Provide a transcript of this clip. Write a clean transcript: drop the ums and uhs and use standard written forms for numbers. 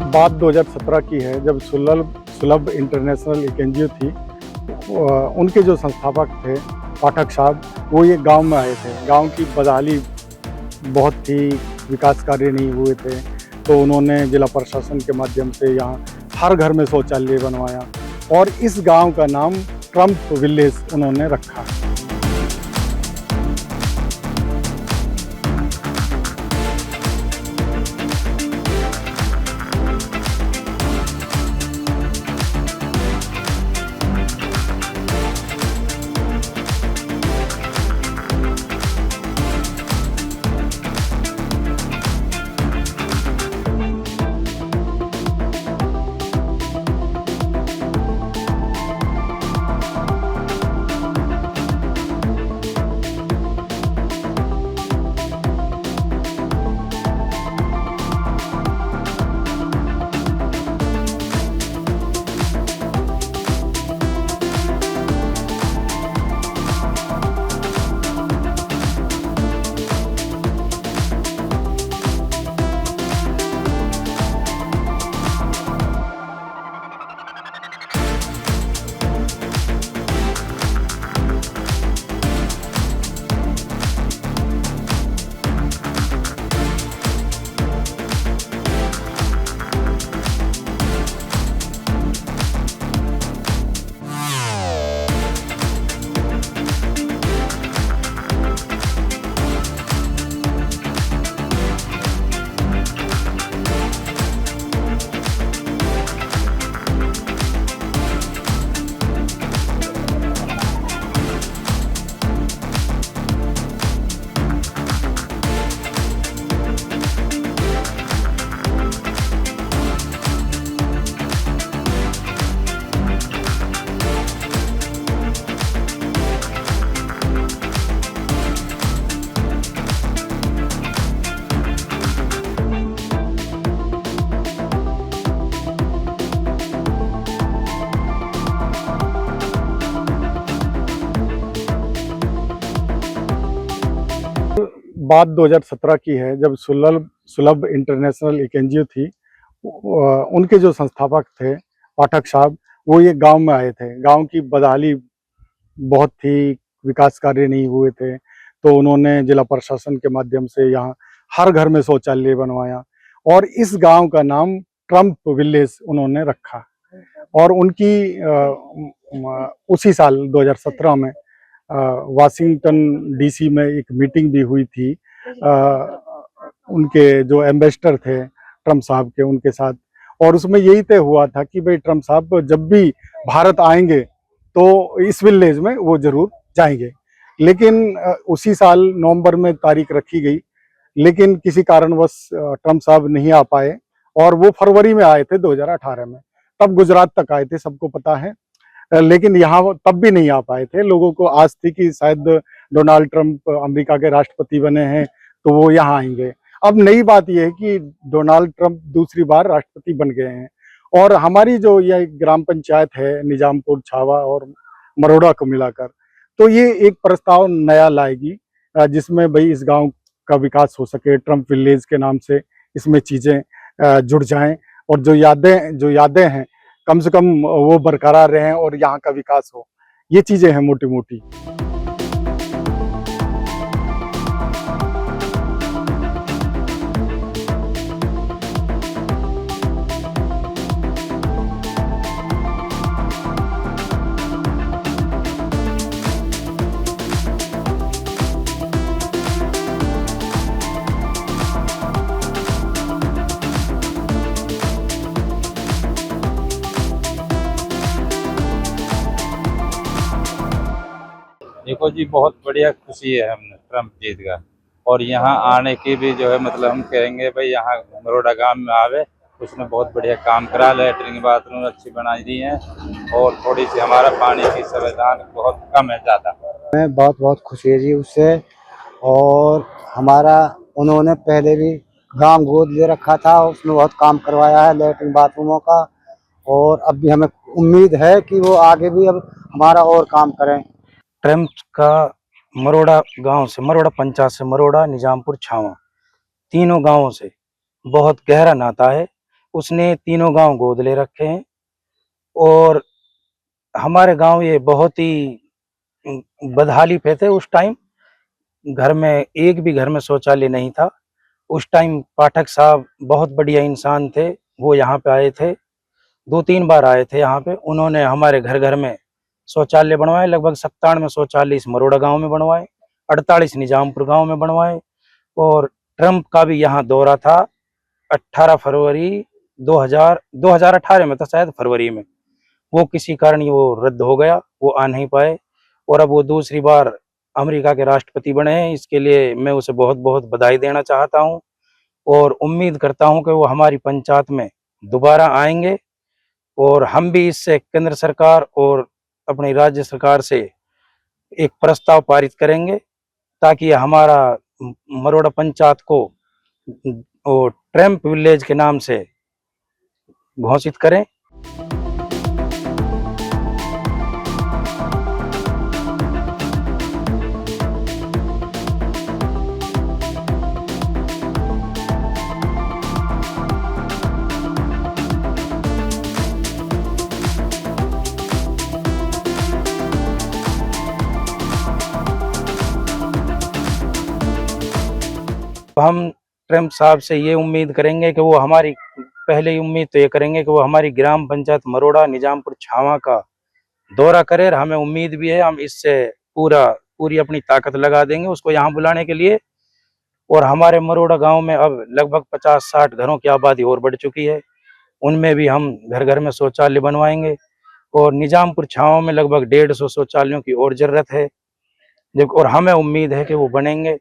बात 2017 की है, जब सुलभ इंटरनेशनल एक एनजीओ थी। उनके जो संस्थापक थे पाठक साहब, वो ये गांव में आए थे। गांव की बदहाली बहुत थी, विकास कार्य नहीं हुए थे, तो उन्होंने जिला प्रशासन के माध्यम से यहाँ हर घर में शौचालय बनवाया और इस गांव का नाम ट्रम्प विलेज उन्होंने रखा। बात 2017 की है, जब सुलभ इंटरनेशनल एक एनजीओ थी। उनके जो संस्थापक थे पाठक साहब, वो ये गांव में आए थे। गांव की बदहाली बहुत थी, विकास कार्य नहीं हुए थे, तो उन्होंने जिला प्रशासन के माध्यम से यहाँ हर घर में शौचालय बनवाया और इस गांव का नाम ट्रम्प विलेज उन्होंने रखा। और उनकी उसी साल 2017 में वाशिंगटन डीसी में एक मीटिंग भी हुई थी उनके जो एम्बेसडर थे ट्रम्प साहब के, उनके साथ। और उसमें यही तय हुआ था कि भाई ट्रम्प साहब जब भी भारत आएंगे तो इस विलेज में वो जरूर जाएंगे। लेकिन उसी साल नवंबर में तारीख रखी गई, लेकिन किसी कारणवश ट्रम्प साहब नहीं आ पाए और वो फरवरी में आए थे 2018 में। तब गुजरात तक आए थे, सबको पता है, लेकिन यहाँ तब भी नहीं आ पाए थे। लोगों को आस थी कि शायद डोनाल्ड ट्रम्प अमेरिका के राष्ट्रपति बने हैं तो वो यहाँ आएंगे। अब नई बात यह है कि डोनाल्ड ट्रम्प दूसरी बार राष्ट्रपति बन गए हैं और हमारी जो यह ग्राम पंचायत है निजामपुर, छावा और मरोड़ा को मिलाकर, तो ये एक प्रस्ताव नया लाएगी जिसमें भाई इस गांव का विकास हो सके, ट्रम्प विलेज के नाम से इसमें चीजें जुड़ जाएं और जो यादें हैं कम से कम वो बरकरार रहें और यहाँ का विकास हो। ये चीजें हैं मोटी मोटी। देखो जी, बहुत बढ़िया खुशी है हमने ट्रम्प जीत का। और यहाँ आने की भी जो है मतलब हम कहेंगे भाई यहाँ मरोड़ा गांव में आवे। उसने बहुत बढ़िया काम करा, लैटरिन बाथरूम अच्छी बनाई दी है और थोड़ी सी हमारा पानी की सुविधा बहुत कम है ज़्यादा। मैं बहुत खुशी है जी उससे। और हमारा उन्होंने पहले भी गांव गोद ले रखा था, उसमें बहुत काम करवाया है लैटरिन बाथरूमों का। और अब भी हमें उम्मीद है कि वो आगे भी अब हमारा और काम करें। ट्रम्प का मरोड़ा गांव से, मरोड़ा पंचायत से, मरोड़ा, निजामपुर, छावा, तीनों गांवों से बहुत गहरा नाता है। उसने तीनों गांव गोद ले रखे हैं। और हमारे गांव ये बहुत ही बदहाली पे थे उस टाइम। घर में एक भी घर में शौचालय नहीं था उस टाइम। पाठक साहब बहुत बढ़िया इंसान थे, वो यहाँ पे आए थे, 2-3 बार आए थे यहाँ पे। उन्होंने हमारे घर घर में शौचालय बनवाए। लगभग 97 शौचालय इस मरोड़ा गांव में बनवाए, 48 निजामपुर गांव में बनवाए। और ट्रम्प का भी यहाँ दौरा था 18 फरवरी 2018 में था शायद, फरवरी में। वो किसी कारण वो रद्द हो गया, वो आ नहीं पाए। और अब वो दूसरी बार अमेरिका के राष्ट्रपति बने हैं। इसके लिए मैं उसे बहुत बहुत बधाई देना चाहता हूँ और उम्मीद करता हूँ कि वो हमारी पंचायत में दोबारा आएंगे। और हम भी इससे केंद्र सरकार और अपनी राज्य सरकार से एक प्रस्ताव पारित करेंगे ताकि हमारा मरोड़ा पंचायत को ट्रम्प विलेज के नाम से घोषित करें। हम ट्रम्प साहब से ये उम्मीद करेंगे कि वो हमारी, पहले ही उम्मीद तो ये करेंगे कि वो हमारी ग्राम पंचायत मरोड़ा निजामपुर छावा का दौरा करे। और हमें उम्मीद भी है हम इससे पूरी अपनी ताकत लगा देंगे उसको यहाँ बुलाने के लिए। और हमारे मरोड़ा गांव में अब लगभग 50-60 घरों की आबादी और बढ़ चुकी है, उनमें भी हम घर घर में शौचालय बनवाएंगे। और निजामपुर छावा में लगभग 150 शौचालयों की और जरूरत है, और हमें उम्मीद है कि वो बनेंगे।